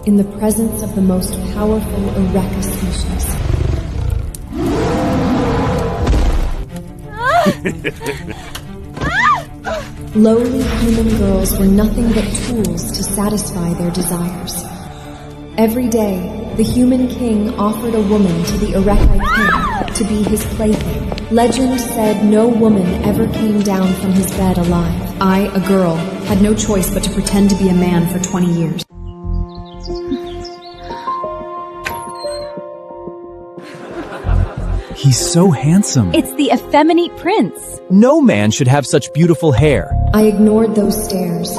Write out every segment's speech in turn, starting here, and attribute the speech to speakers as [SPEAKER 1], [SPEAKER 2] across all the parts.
[SPEAKER 1] in the presence of the most powerful Eureka species. Lowly human girls were nothing but tools to satisfy their desires. Every day, the human king offered a woman to the Eureka king to be his plaything. Legend said no woman ever came down from his bed alive.
[SPEAKER 2] I, a girl, had no choice but to pretend to be a man for 20 years.
[SPEAKER 3] He's so handsome.
[SPEAKER 4] It's the effeminate prince.
[SPEAKER 3] No man should have such beautiful hair.
[SPEAKER 1] I ignored those stares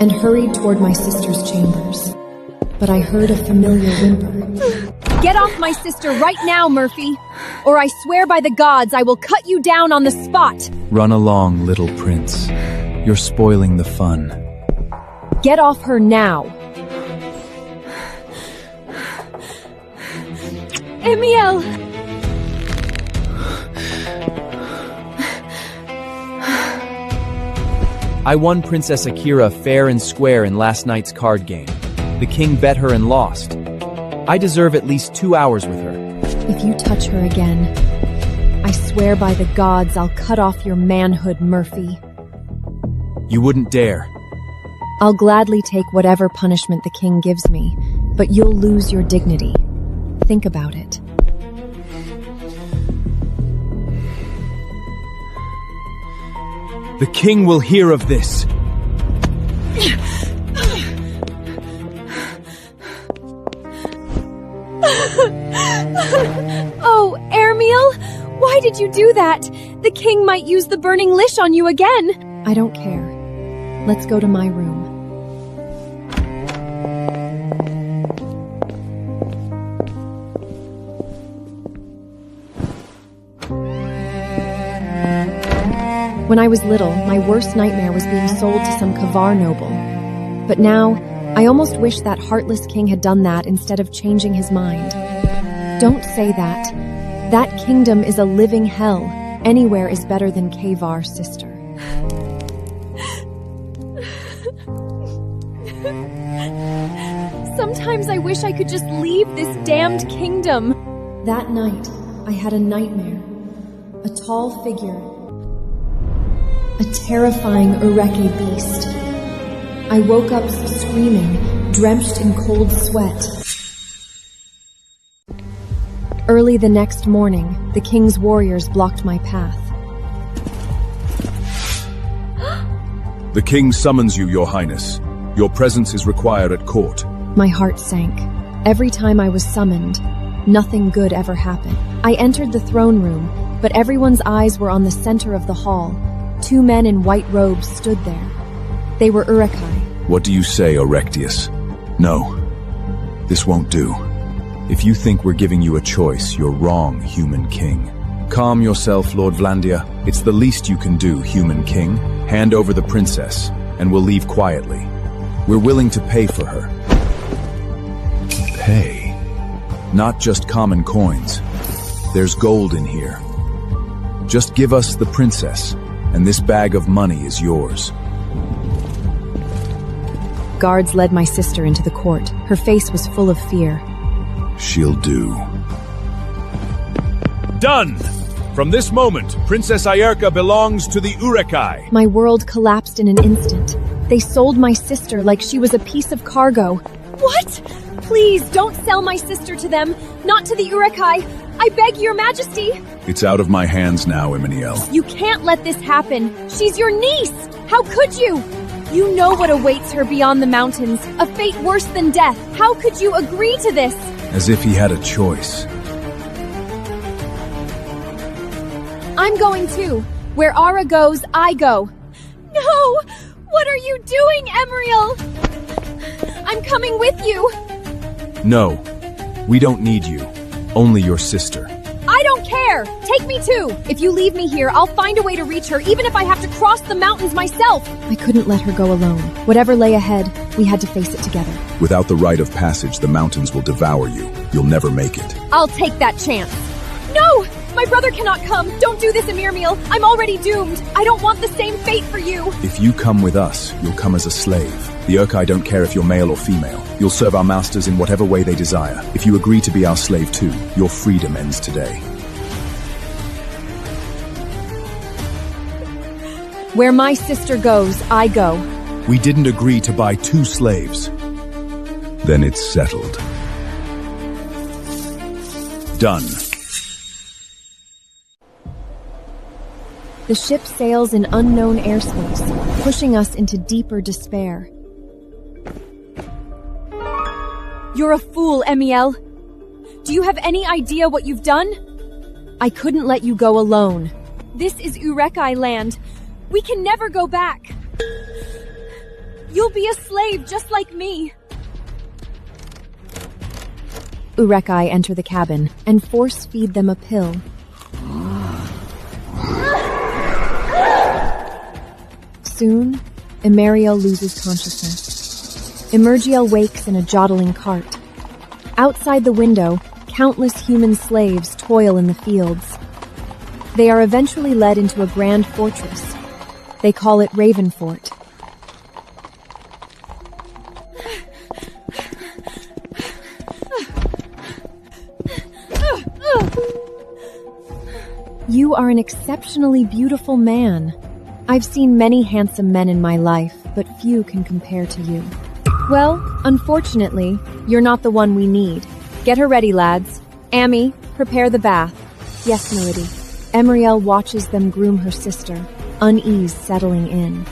[SPEAKER 1] and hurried toward my sister's chambers. But I heard a familiar whimper.
[SPEAKER 4] Get off my sister right now, Murphy, or I swear by the gods I will cut you down on the spot.
[SPEAKER 3] Run along, little prince. You're spoiling the fun.
[SPEAKER 4] Get off her now. Emiel!
[SPEAKER 3] I won Princess Akira fair and square in last night's card game. The king bet her and lost. I deserve at least 2 hours with her.
[SPEAKER 1] If you touch her again, I swear by the gods I'll cut off your manhood, Murphy.
[SPEAKER 3] You wouldn't dare.
[SPEAKER 1] I'll gladly take whatever punishment the king gives me, but you'll lose your dignity. Think about it.
[SPEAKER 3] The king will hear of this.
[SPEAKER 4] Oh, Ermiel! Why did you do that? The king might use the burning lish on you again.
[SPEAKER 1] I don't care. Let's go to my room. When I was little, my worst nightmare was being sold to some Kavar noble. But now, I almost wish that heartless king had done that instead of changing his mind. Don't say that. That kingdom is a living hell. Anywhere is better than Kavar, sister.
[SPEAKER 4] Sometimes I wish I could just leave this damned kingdom.
[SPEAKER 1] That night, I had a nightmare. A tall figure. A terrifying Eureka beast. I woke up screaming, drenched in cold sweat. Early the next morning, the king's warriors blocked my path.
[SPEAKER 5] The king summons you, your highness. Your presence is required at court.
[SPEAKER 1] My heart sank. Every time I was summoned, nothing good ever happened. I entered the throne room, but everyone's eyes were on the center of the hall. 2 men in white robes stood there. They were Eureka.
[SPEAKER 5] What do you say, Orectius? No, this won't do. If you think we're giving you a choice, you're wrong, human king. Calm yourself, Lord Vlandia. It's the least you can do, human king. Hand over the princess, and we'll leave quietly. We're willing to pay for her. Pay? Not just common coins. There's gold in here. Just give us the princess, and this bag of money is yours.
[SPEAKER 1] Guards led my sister into the court. Her face was full of fear.
[SPEAKER 5] She'll do.
[SPEAKER 6] Done! From this moment, Princess Ayerka belongs to the Urekai.
[SPEAKER 1] My world collapsed in an instant. They sold my sister like she was a piece of cargo.
[SPEAKER 4] What? Please, don't sell my sister to them. Not to the Urekai. I beg your majesty.
[SPEAKER 5] It's out of my hands now, Emmanuel.
[SPEAKER 4] You can't let this happen. She's your niece. How could you? You know what awaits her beyond the mountains. A fate worse than death. How could you agree to this?
[SPEAKER 5] As if he had a choice.
[SPEAKER 4] I'm going too. Where Ara goes, I go. No! What are you doing, Emriel? I'm coming with you.
[SPEAKER 5] No, we don't need you. Only your sister.
[SPEAKER 4] I don't care. Take me too. If you leave me here, I'll find a way to reach her, even if I have to cross the mountains myself.
[SPEAKER 1] I couldn't let her go alone. Whatever lay ahead, we had to face it together.
[SPEAKER 5] Without the rite of passage, the mountains will devour you. You'll never make it.
[SPEAKER 4] I'll take that chance. No! My brother cannot come. Don't do this, Emirmil. I'm already doomed. I don't want the same fate for you.
[SPEAKER 5] If you come with us, you'll come as a slave. The Urkai don't care if you're male or female. You'll serve our masters in whatever way they desire. If you agree to be our slave too, your freedom ends today.
[SPEAKER 1] Where my sister goes, I go.
[SPEAKER 5] We didn't agree to buy 2 slaves. Then it's settled. Done.
[SPEAKER 1] The ship sails in unknown airspace, pushing us into deeper despair.
[SPEAKER 4] You're a fool, Emiel. Do you have any idea what you've done?
[SPEAKER 1] I couldn't let you go alone.
[SPEAKER 4] This is Urekai land. We can never go back. You'll be a slave just like me.
[SPEAKER 1] Urekai enter the cabin and force-feed them a pill. Soon, Emeriel loses consciousness. Emergiel wakes in a jottling cart. Outside the window, countless human slaves toil in the fields. They are eventually led into a grand fortress. They call it Ravenfort. You are an exceptionally beautiful man. I've seen many handsome men in my life, but few can compare to you. Well, unfortunately, you're not the one we need. Get her ready, lads. Amy, prepare the bath. Yes, milady. Emeriel watches them groom her sister, unease settling in.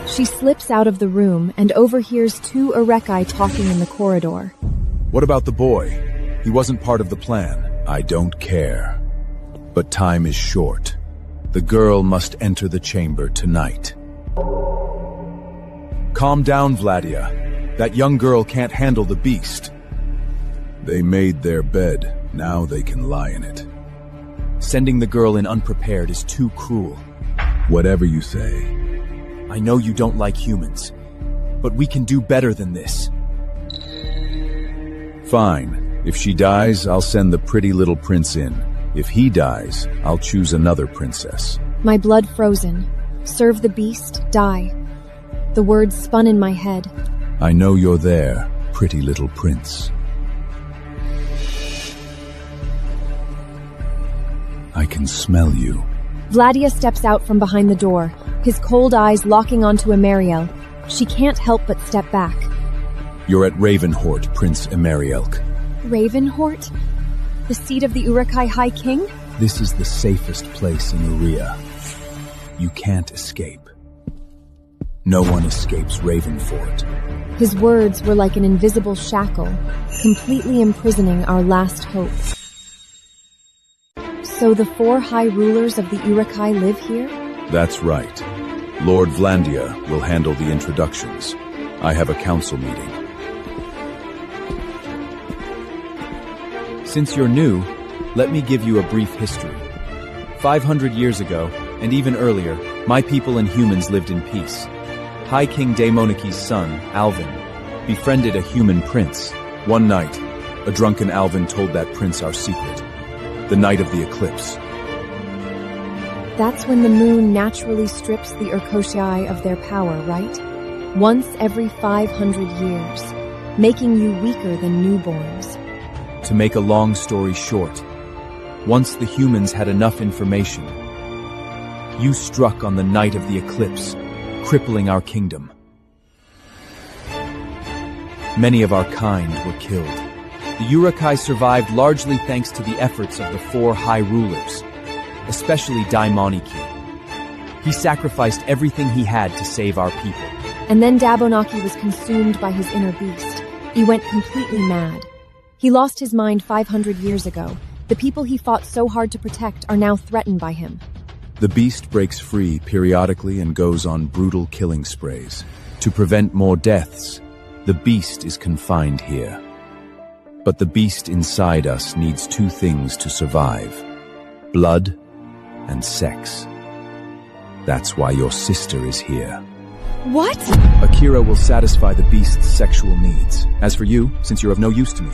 [SPEAKER 1] She slips out of the room and overhears 2 Urekai talking in the corridor.
[SPEAKER 5] What about the boy? He wasn't part of the plan. I don't care. But time is short. The girl must enter the chamber tonight. Calm down, Vladia. That young girl can't handle the beast. They made their bed. Now they can lie in it.
[SPEAKER 3] Sending the girl in unprepared is too cruel.
[SPEAKER 5] Whatever you say.
[SPEAKER 3] I know you don't like humans, but we can do better than this.
[SPEAKER 5] Fine. If she dies, I'll send the pretty little prince in. If he dies, I'll choose another princess.
[SPEAKER 1] My blood frozen. Serve the beast, die. The words spun in my head.
[SPEAKER 5] I know you're there, pretty little prince. I can smell you.
[SPEAKER 1] Vladia steps out from behind the door, his cold eyes locking onto Emeriel. She can't help but step back.
[SPEAKER 5] You're at Ravenhort, Prince Emerielk.
[SPEAKER 1] Ravenhort? The seat of the Urekai High King?
[SPEAKER 5] This is the safest place in Uria. You can't escape. No one escapes Ravenfort.
[SPEAKER 1] His words were like an invisible shackle, completely imprisoning our last hope. So the 4 high rulers of the Urekai live here?
[SPEAKER 5] That's right. Lord Vlandia will handle the introductions. I have a council meeting.
[SPEAKER 3] Since you're new, let me give you a brief history. 500 years ago, and even earlier, my people and humans lived in peace. High King Daemoniki's son, Alvin, befriended a human prince. One night, a drunken Alvin told that prince our secret. The night of the eclipse.
[SPEAKER 1] That's when the moon naturally strips the Urkoshii of their power, right? Once every 500 years, making you weaker than newborns.
[SPEAKER 3] To make a long story short, once the humans had enough information, you struck on the night of the eclipse, crippling our kingdom. Many of our kind were killed. The Urekai survived largely thanks to the efforts of the 4 high rulers, especially Daimoniki. He sacrificed everything he had to save our people.
[SPEAKER 1] And then Dabonaki was consumed by his inner beast. He went completely mad. He lost his mind 500 years ago. The people he fought so hard to protect are now threatened by him.
[SPEAKER 5] The beast breaks free periodically and goes on brutal killing sprays. To prevent more deaths, the beast is confined here. But the beast inside us needs 2 things to survive: blood and sex. That's why your sister is here.
[SPEAKER 4] What?
[SPEAKER 3] Akira will satisfy the beast's sexual needs. As for you, since you're of no use to me,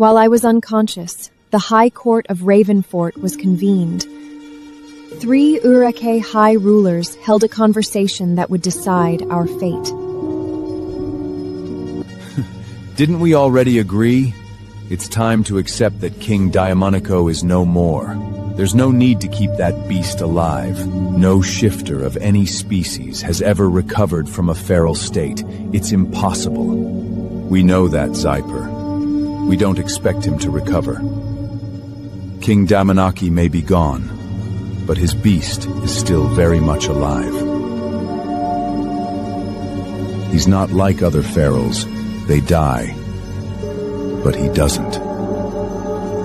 [SPEAKER 1] While I was unconscious, the High Court of Ravenfort was convened. 3 Urake high rulers held a conversation that would decide our fate.
[SPEAKER 3] Didn't we already agree? It's time to accept that King Diamonico is no more. There's no need to keep that beast alive. No shifter of any species has ever recovered from a feral state. It's impossible. We know that, Zyper. We don't expect him to recover. King Damanaki may be gone, but his beast is still very much alive. He's not like other ferals. They die. But he doesn't.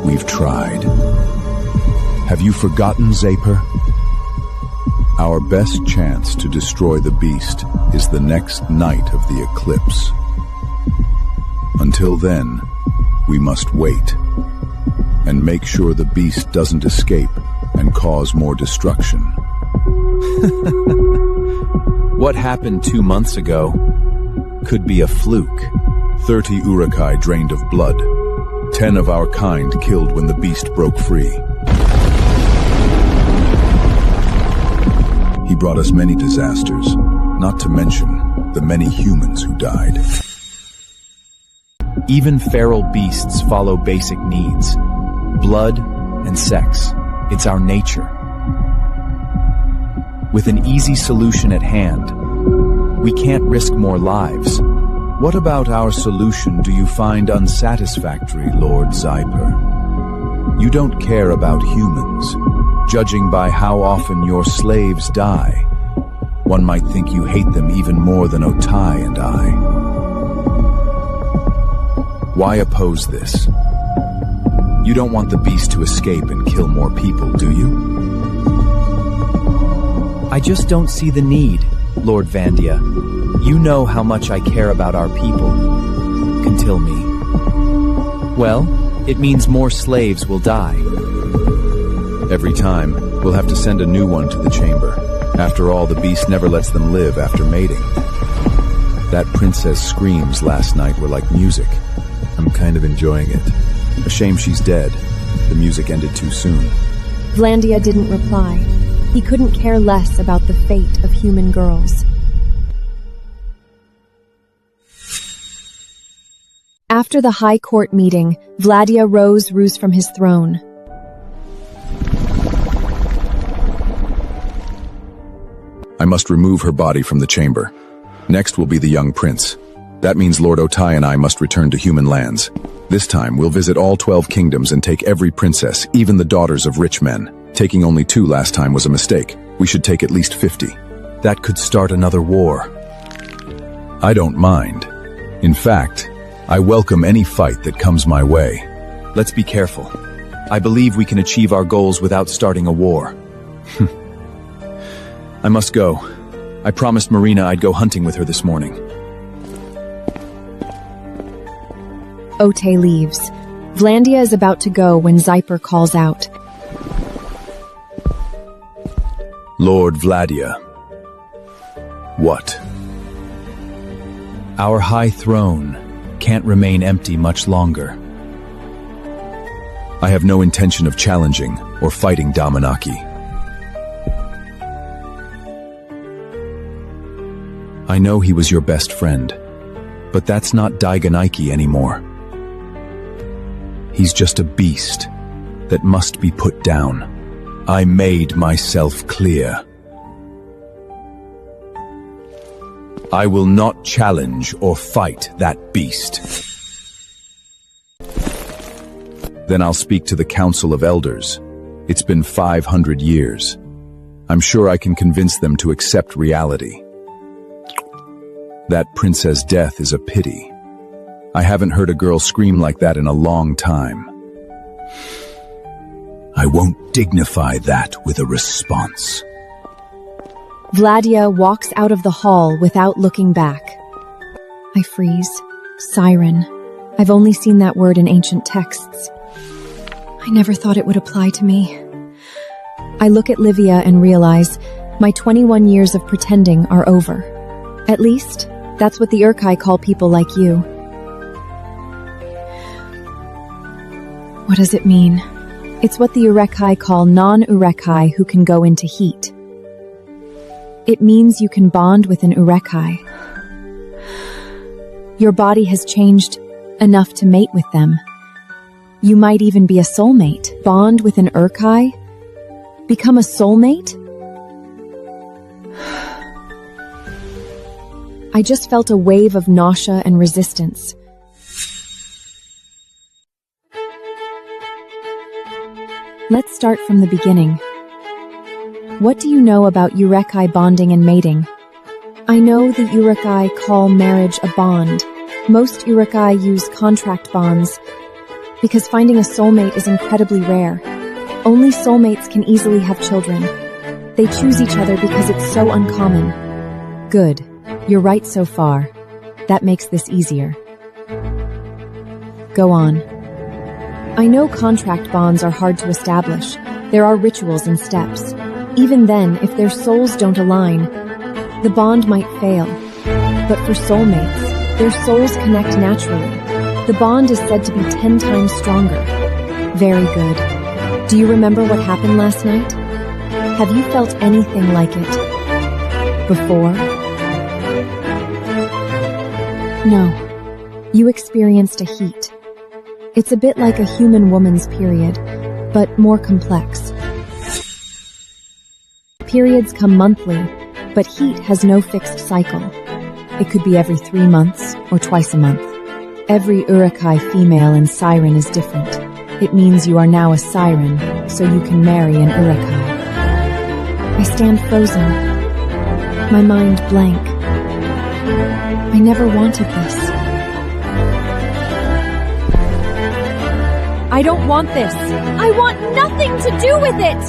[SPEAKER 3] We've tried. Have you forgotten, Zyper? Our best chance to destroy the beast is the next night of the eclipse. Until then, we must wait and make sure the beast doesn't escape and cause more destruction. What happened 2 months ago could be a fluke.
[SPEAKER 5] 30 Urukai drained of blood. 10 of our kind killed when the beast broke free. He brought us many disasters, not to mention the many humans who died.
[SPEAKER 3] Even feral beasts follow basic needs. Blood and sex. It's our nature. With an easy solution at hand, we can't risk more lives.
[SPEAKER 5] What about our solution do you find unsatisfactory, Lord Zyper? You don't care about humans. Judging by how often your slaves die, one might think you hate them even more than Otai and I. Why oppose this? You don't want the beast to escape and kill more people, do you?
[SPEAKER 3] I just don't see the need, Lord Vandia. You know how much I care about our people. Until me. Well, it means more slaves will die.
[SPEAKER 5] Every time, we'll have to send a new one to the chamber. After all, the beast never lets them live after mating. That princess screams last night were like music. I'm kind of enjoying it. A shame she's dead. The music ended too soon.
[SPEAKER 1] Vlandia didn't reply. He couldn't care less about the fate of human girls. After the High Court meeting, Vladia rose from his throne.
[SPEAKER 5] I must remove her body from the chamber. Next will be the young prince. That means Lord Otai and I must return to human lands. This time, we'll visit all 12 kingdoms and take every princess, even the daughters of rich men. Taking only 2 last time was a mistake. We should take at least 50.
[SPEAKER 3] That could start another war.
[SPEAKER 5] I don't mind. In fact, I welcome any fight that comes my way.
[SPEAKER 3] Let's be careful. I believe we can achieve our goals without starting a war. I must go. I promised Marina I'd go hunting with her this morning.
[SPEAKER 1] Ote leaves. Vlandia is about to go when Zyper calls out.
[SPEAKER 5] Lord Vladia. What?
[SPEAKER 3] Our high throne can't remain empty much longer.
[SPEAKER 5] I have no intention of challenging or fighting Damanaki.
[SPEAKER 3] I know he was your best friend, but that's not Daiganiki anymore. He's just a beast that must be put down.
[SPEAKER 5] I made myself clear. I will not challenge or fight that beast. Then I'll speak to the Council of Elders. It's been 500 years. I'm sure I can convince them to accept reality. That princess' death is a pity. I haven't heard a girl scream like that in a long time. I won't dignify that with a response.
[SPEAKER 1] Vladia walks out of the hall without looking back. I freeze. Siren. I've only seen that word in ancient texts. I never thought it would apply to me. I look at Livia and realize my 21 years of pretending are over. At least, that's what the Urkai call people like you. What does it mean? It's what the Urekai call non-Urekai who can go into heat. It means you can bond with an Urekai. Your body has changed enough to mate with them. You might even be a soulmate. Bond with an Urekai? Become a soulmate? I just felt a wave of nausea and resistance. Let's start from the beginning. What do you know about Urekai bonding and mating? I know the Urekai call marriage a bond. Most Urekai use contract bonds because finding a soulmate is incredibly rare. Only soulmates can easily have children. They choose each other because it's so uncommon. Good. You're right so far. That makes this easier. Go on. I know contract bonds are hard to establish. There are rituals and steps. Even then, if their souls don't align, the bond might fail. But for soulmates, their souls connect naturally. The bond is said to be 10 times stronger. Very good. Do you remember what happened last night? Have you felt anything like it before? No. You experienced a heat. It's a bit like a human woman's period, but more complex. Periods come monthly, but heat has no fixed cycle. It could be every 3 months or twice a month. Every Urekai female and siren is different. It means you are now a siren, so you can marry an Urekai. I stand frozen, my mind blank. I never wanted this. I don't want this.
[SPEAKER 4] I want nothing to do with it!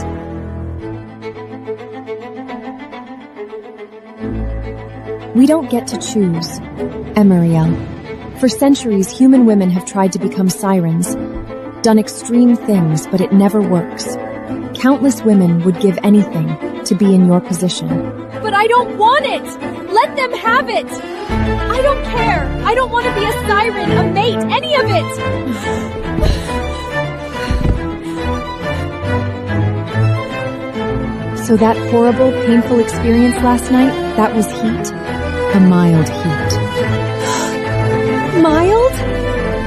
[SPEAKER 1] We don't get to choose, Emeriel. For centuries, human women have tried to become sirens, done extreme things, but it never works. Countless women would give anything to be in your position.
[SPEAKER 4] But I don't want it! Let them have it! I don't care! I don't want to be a siren, a mate, any of it!
[SPEAKER 1] So that horrible, painful experience last night, that was heat? A mild heat.
[SPEAKER 4] Mild?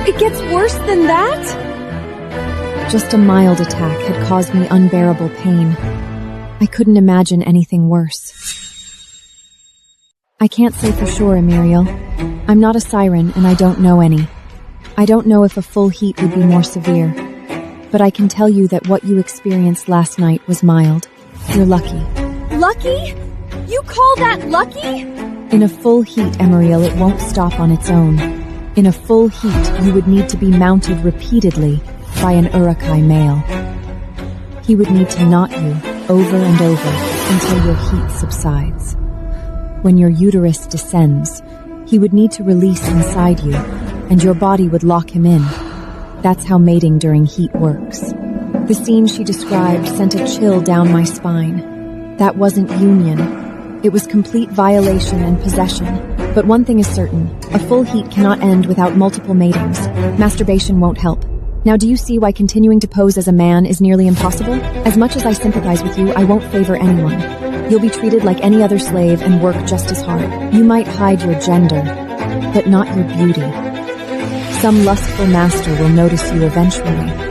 [SPEAKER 4] It gets worse than that?
[SPEAKER 1] Just a mild attack had caused me unbearable pain. I couldn't imagine anything worse. I can't say for sure, Emeriel. I'm not a siren, and I don't know any. I don't know if a full heat would be more severe. But I can tell you that what you experienced last night was mild. You're lucky.
[SPEAKER 4] Lucky? You call that lucky?
[SPEAKER 1] In a full heat, Emeriel, it won't stop on its own. In a full heat, you would need to be mounted repeatedly by an Urekai male. He would need to knot you over and over until your heat subsides. When your uterus descends, he would need to release inside you, and your body would lock him in. That's how mating during heat works. The scene she described sent a chill down my spine. That wasn't union. It was complete violation and possession. But one thing is certain, a full heat cannot end without multiple matings. Masturbation won't help. Now do you see why continuing to pose as a man is nearly impossible? As much as I sympathize with you, I won't favor anyone. You'll be treated like any other slave and work just as hard. You might hide your gender, but not your beauty. Some lustful master will notice you eventually.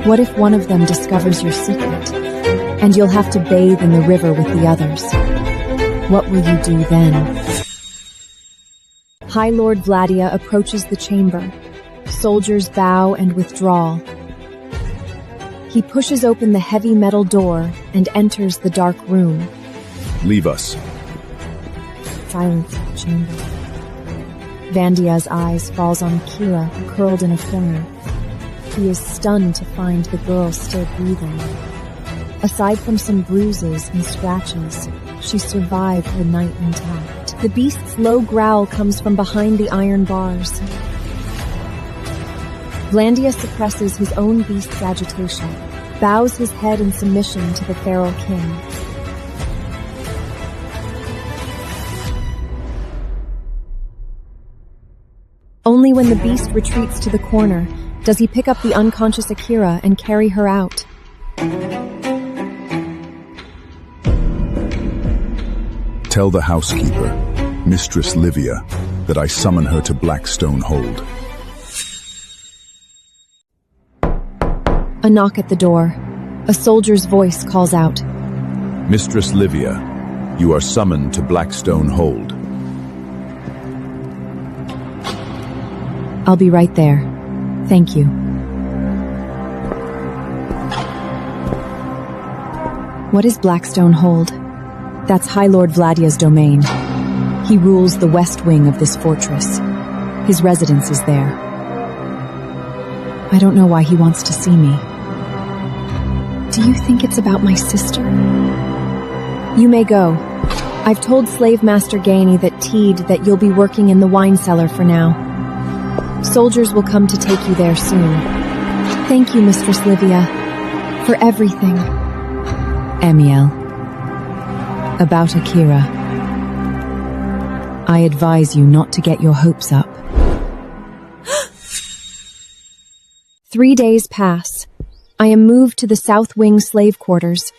[SPEAKER 1] What if one of them discovers your secret, and you'll have to bathe in the river with the others? What will you do then? High Lord Vladia approaches the chamber. Soldiers bow and withdraw. He pushes open the heavy metal door and enters the dark room.
[SPEAKER 5] Leave us.
[SPEAKER 1] Silence in the chamber. Vandia's eyes falls on Kira, curled in a corner. He is stunned to find the girl still breathing. Aside from some bruises and scratches, she survived the night intact. The beast's low growl comes from behind the iron bars. Vlandia suppresses his own beast's agitation, bows his head in submission to the feral king. Only when the beast retreats to the corner, Does he pick up the unconscious Akira and carry her out?
[SPEAKER 5] Tell the housekeeper, Mistress Livia, that I summon her to Blackstone Hold.
[SPEAKER 1] A knock at the door. A soldier's voice calls out.
[SPEAKER 5] Mistress Livia, you are summoned to Blackstone Hold.
[SPEAKER 1] I'll be right there. Thank you. What is Blackstone Hold? That's High Lord Vladia's domain. He rules the west wing of this fortress. His residence is there. I don't know why he wants to see me. Do you think it's about my sister? You may go. I've told Slave Master Gainey that you'll be working in the wine cellar for now. Soldiers will come to take you there soon. Thank you, Mistress Livia, for everything. Amiel. About Akira. I advise you not to get your hopes up. 3 days pass. I am moved to the South Wing slave quarters.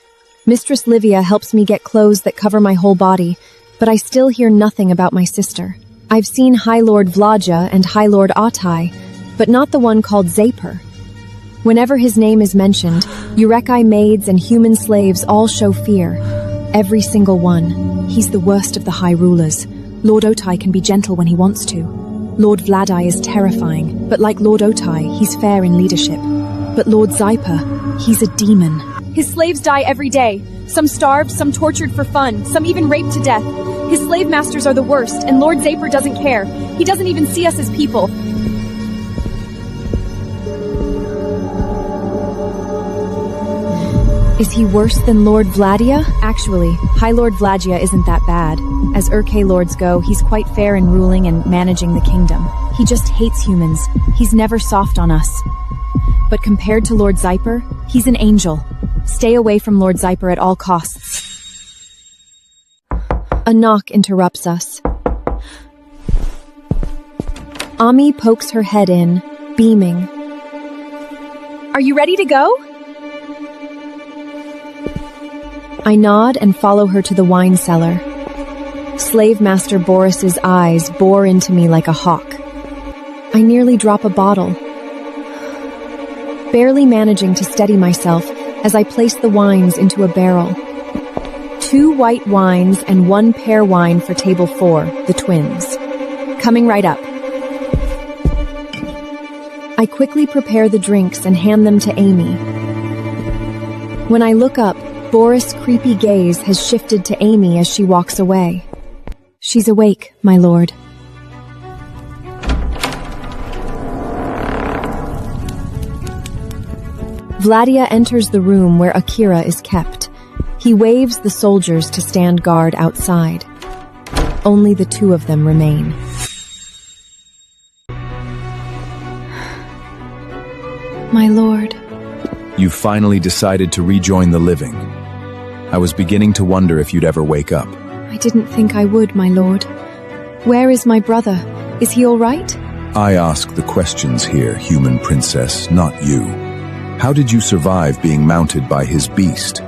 [SPEAKER 1] Mistress Livia helps me get clothes that cover my whole body, but I still hear nothing about my sister. I've seen High Lord Vladja and High Lord Atai, but not the one called Zaper. Whenever his name is mentioned, Urekai maids and human slaves all show fear. Every single one. He's the worst of the high rulers. Lord Otai can be gentle when he wants to. Lord Vladai is terrifying, but like Lord Otai, he's fair in leadership. But Lord Zaper, he's a demon.
[SPEAKER 4] His slaves die every day. Some starved, some tortured for fun, some even raped to death. His slave masters are the worst, and Lord Zaper doesn't care. He doesn't even see us as people.
[SPEAKER 1] Is he worse than Lord Vladia? Actually, High Lord Vladja isn't that bad. As Urke lords go, he's quite fair in ruling and managing the kingdom. He just hates humans. He's never soft on us. But compared to Lord Zaper, he's an angel. Stay away from Lord Zaper at all costs. A knock interrupts us. Ami pokes her head in, beaming.
[SPEAKER 4] Are you ready to go?
[SPEAKER 1] I nod and follow her to the wine cellar. Slave Master Boris's eyes bore into me like a hawk. I nearly drop a bottle. Barely managing to steady myself as I place the wines into a barrel. 2 white wines and 1 pear wine for table 4, the twins. Coming right up. I quickly prepare the drinks and hand them to Amy. When I look up, Boris' creepy gaze has shifted to Amy as she walks away. She's awake, my lord. Vladia enters the room where Akira is kept. He waves the soldiers to stand guard outside. Only the 2 of them remain. My lord.
[SPEAKER 5] You finally decided to rejoin the living. I was beginning to wonder if you'd ever wake up.
[SPEAKER 1] I didn't think I would, my lord. Where is my brother? Is he all right?
[SPEAKER 5] I ask the questions here, human princess, not you. How did you survive being mounted by his beast?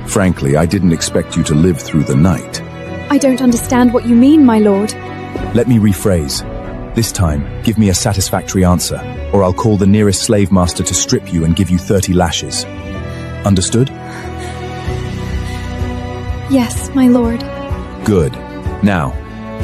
[SPEAKER 5] Frankly, I didn't expect you to live through the night.
[SPEAKER 1] I don't understand what you mean, my lord.
[SPEAKER 3] Let me rephrase. This time, give me a satisfactory answer, or I'll call the nearest slave master to strip you and give you 30 lashes. Understood?
[SPEAKER 1] Yes, my lord.
[SPEAKER 3] Good. Now,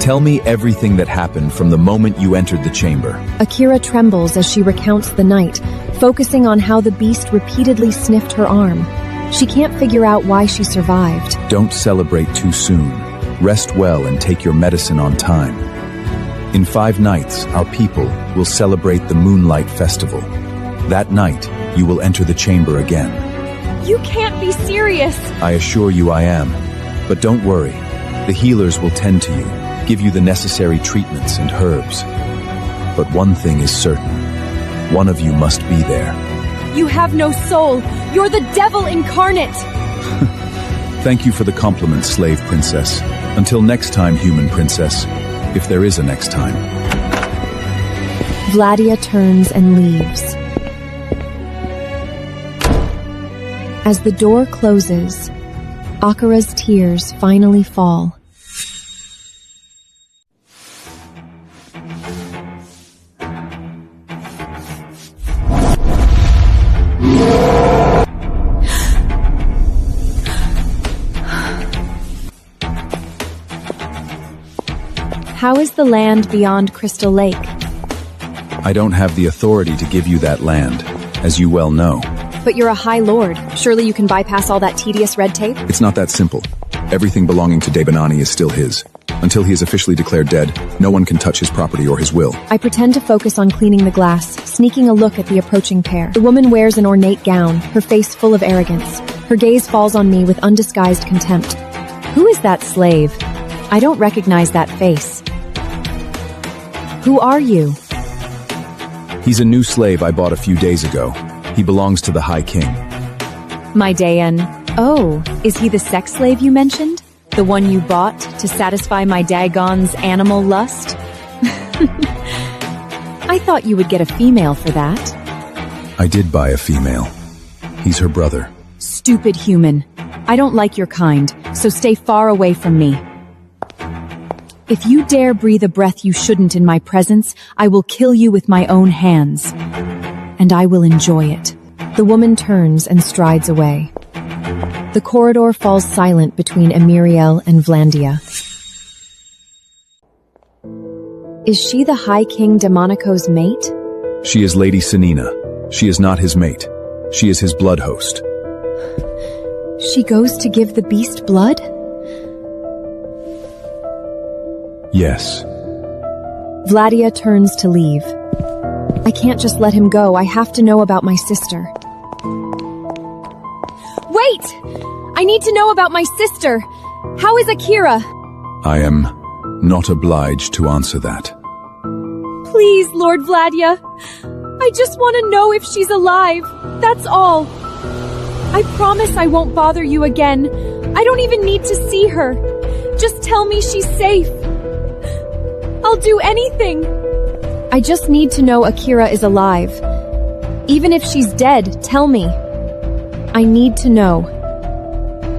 [SPEAKER 3] tell me everything that happened from the moment you entered the chamber.
[SPEAKER 1] Akira trembles as she recounts the night, focusing on how the beast repeatedly sniffed her arm. She can't figure out why she survived.
[SPEAKER 3] Don't celebrate too soon. Rest well and take your medicine on time. In 5 nights, our people will celebrate the Moonlight Festival. That night, you will enter the chamber again.
[SPEAKER 4] You can't be serious!
[SPEAKER 3] I assure you I am. But don't worry. The healers will tend to you, give you the necessary treatments and herbs. But one thing is certain. One of you must be there.
[SPEAKER 4] You have no soul! You're the devil incarnate!
[SPEAKER 3] Thank you for the compliment, slave princess. Until next time, human princess. If there is a next time.
[SPEAKER 1] Vladia turns and leaves. As the door closes, Akira's tears finally fall. How is the land beyond Crystal Lake?
[SPEAKER 5] I don't have the authority to give you that land, as you well know.
[SPEAKER 1] But you're a High Lord. Surely you can bypass all that tedious red tape?
[SPEAKER 5] It's not that simple. Everything belonging to Debanani is still his. Until he is officially declared dead, no one can touch his property or his will.
[SPEAKER 1] I pretend to focus on cleaning the glass, sneaking a look at the approaching pair. The woman wears an ornate gown, her face full of arrogance. Her gaze falls on me with undisguised contempt. Who is that slave? I don't recognize that face. Who are you?
[SPEAKER 5] He's a new slave I bought a few days ago. He belongs to the High King.
[SPEAKER 1] My Dayan. Oh, is he the sex slave you mentioned? The one you bought to satisfy my Dagon's animal lust? I thought you would get a female for that.
[SPEAKER 5] I did buy a female. He's her brother.
[SPEAKER 1] Stupid human. I don't like your kind, so stay far away from me. If you dare breathe a breath you shouldn't in my presence, I will kill you with my own hands. And I will enjoy it. The woman turns and strides away. The corridor falls silent between Emiriel and Vlandia. Is she the High King Demonico's mate?
[SPEAKER 5] She is Lady Senina. She is not his mate. She is his blood host.
[SPEAKER 1] She goes to give the beast blood?
[SPEAKER 5] Yes.
[SPEAKER 1] Vladia turns to leave. I can't just let him go. I have to know about my sister. Wait! I need to know about my sister. How is Akira?
[SPEAKER 5] I am not obliged to answer that.
[SPEAKER 1] Please, Lord Vladia. I just want to know if she's alive. That's all. I promise I won't bother you again. I don't even need to see her. Just tell me she's safe. I'll do anything. I just need to know Akira is alive. Even if she's dead, tell me. I need to know.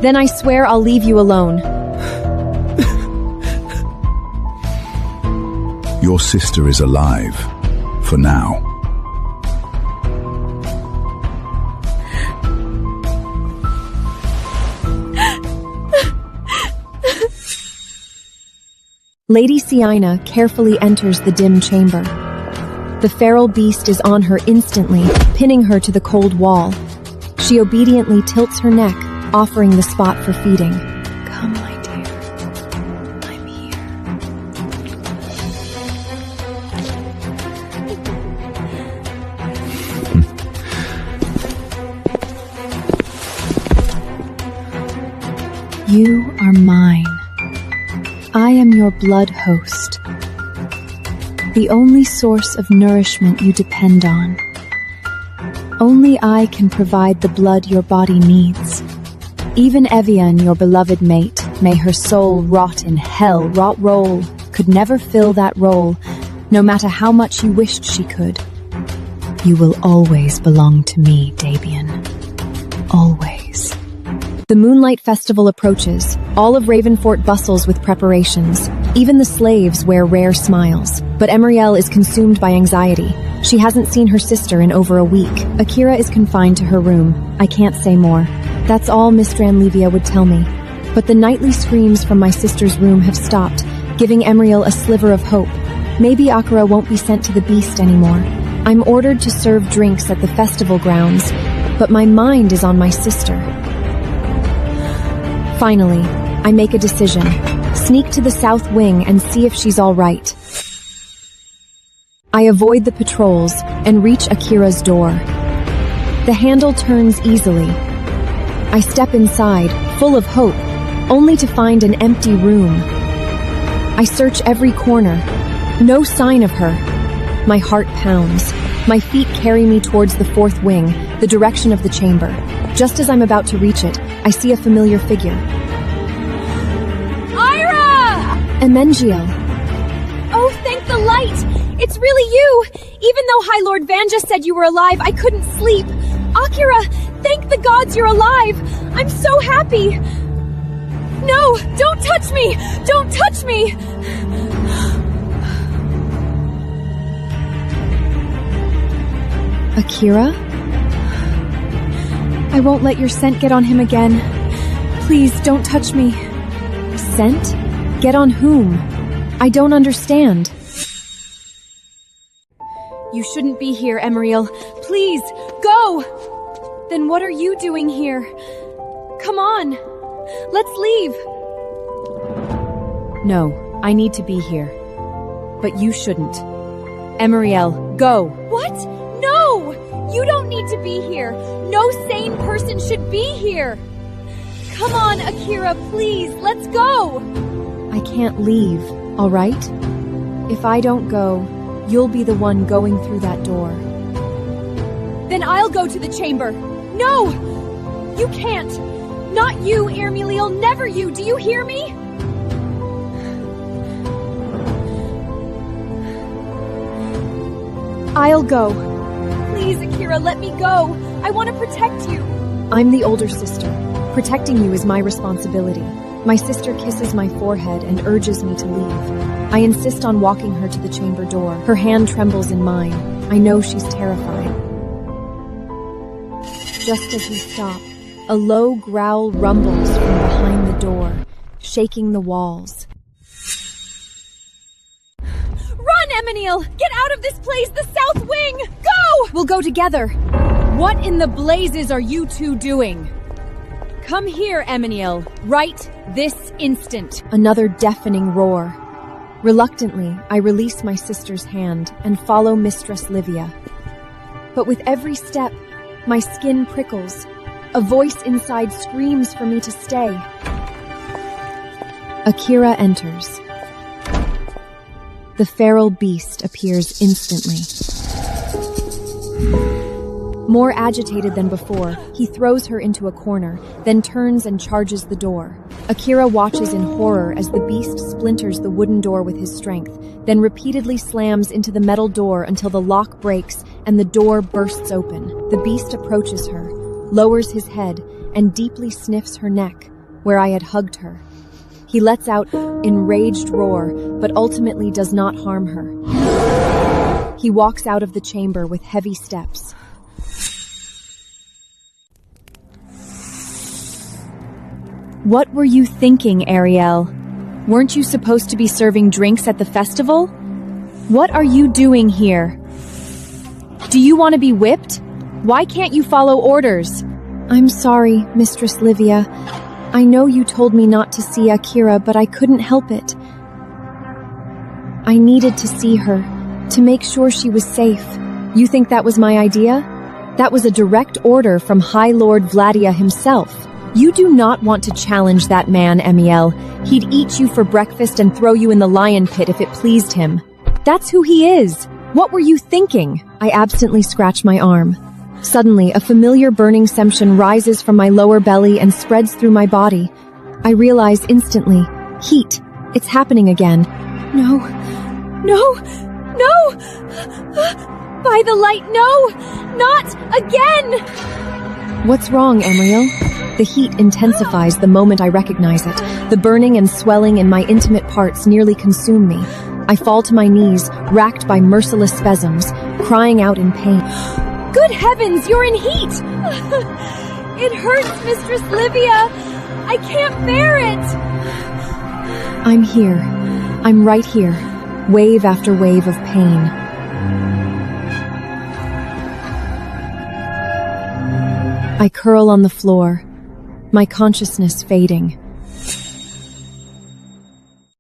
[SPEAKER 1] Then I swear I'll leave you alone.
[SPEAKER 5] Your sister is alive. For now.
[SPEAKER 1] Lady Sienna carefully enters the dim chamber. The feral beast is on her instantly, pinning her to the cold wall. She obediently tilts her neck, offering the spot for feeding. Come, my dear. I'm here. You are mine. I am your blood host, the only source of nourishment you depend on. Only I can provide the blood your body needs. Even Evian, your beloved mate, may her soul rot in hell, rot roll, could never fill that role, no matter how much you wished she could. You will always belong to me, Dabian. Always. The Moonlight Festival approaches. All of Ravenfort bustles with preparations. Even the slaves wear rare smiles. But Emiriel is consumed by anxiety. She hasn't seen her sister in over a week. Akira is confined to her room. I can't say more. That's all Miss Dranlevia would tell me. But the nightly screams from my sister's room have stopped, giving Emiriel a sliver of hope. Maybe Akira won't be sent to the beast anymore. I'm ordered to serve drinks at the festival grounds, but my mind is on my sister. Finally, I make a decision. Sneak to the south wing and see if she's all right. I avoid the patrols and reach Akira's door. The handle turns easily. I step inside, full of hope, only to find an empty room. I search every corner. No sign of her. My heart pounds. My feet carry me towards the fourth wing, the direction of the chamber. Just as I'm about to reach it, I see a familiar figure.
[SPEAKER 4] Ira!
[SPEAKER 1] Emengiel.
[SPEAKER 4] Oh, thank the light! It's really you! Even though High Lord Vanja said you were alive, I couldn't sleep. Akira, Thank the gods you're alive! I'm so happy! No! Don't touch me! Don't touch me!
[SPEAKER 1] Akira? I won't let your scent get on him again. Please, don't touch me. Scent? Get on whom? I don't understand.
[SPEAKER 4] You shouldn't be here, Emriel. Please, go! Then what are you doing here? Come on, let's leave.
[SPEAKER 1] No, I need to be here. But you shouldn't. Emriel, go!
[SPEAKER 4] What? No! You don't need to be here. No sane person should be here. Come on, Akira, please, let's go!
[SPEAKER 1] I can't leave, all right? If I don't go, you'll be the one going through that door.
[SPEAKER 4] Then I'll go to the chamber. No! You can't! Not you, Irmeliel, never you, do you hear me? I'll go. Please, Akira, let me go. I want to protect you.
[SPEAKER 1] I'm the older sister. Protecting you is my responsibility. My sister kisses my forehead and urges me to leave. I insist on walking her to the chamber door. Her hand trembles in mine. I know she's terrified. Just as we stop, a low growl rumbles from behind the door, shaking the walls.
[SPEAKER 4] Run, Emmanuel! Get out of this place, the south wing! Go!
[SPEAKER 1] We'll go together. What in the blazes are you two doing?
[SPEAKER 4] Come here, Emmanuel, right this instant.
[SPEAKER 1] Another deafening roar. Reluctantly, I release my sister's hand and follow Mistress Livia. But with every step, my skin prickles. A voice inside screams for me to stay. Akira enters. The feral beast appears instantly. More agitated than before, he throws her into a corner, then turns and charges the door. Akira watches in horror as the beast splinters the wooden door with his strength, then repeatedly slams into the metal door until the lock breaks and the door bursts open. The beast approaches her, lowers his head, and deeply sniffs her neck, where I had hugged her. He lets out an enraged roar, but ultimately does not harm her. He walks out of the chamber with heavy steps. What were you thinking, Ariel? Weren't you supposed to be serving drinks at the festival? What are you doing here? Do you want to be whipped? Why can't you follow orders? I'm sorry, Mistress Livia. I know you told me not to see Akira, but I couldn't help it. I needed to see her, to make sure she was safe. You think that was my idea? That was a direct order from High Lord Vladia himself. You do not want to challenge that man, Emiel. He'd eat you for breakfast and throw you in the lion pit if it pleased him. That's who he is. What were you thinking? I absently scratch my arm. Suddenly, a familiar burning sensation rises from my lower belly and spreads through my body. I realize instantly. Heat. It's happening again.
[SPEAKER 4] No. No! No! By the light, no! Not again!
[SPEAKER 1] What's wrong, Emriel? The heat intensifies the moment I recognize it. The burning and swelling in my intimate parts nearly consume me. I fall to my knees, racked by merciless spasms, crying out in pain.
[SPEAKER 4] Good heavens, you're in heat! It hurts, Mistress Livia! I can't bear it!
[SPEAKER 1] I'm here. I'm right here. Wave after wave of pain. I curl on the floor, my consciousness fading.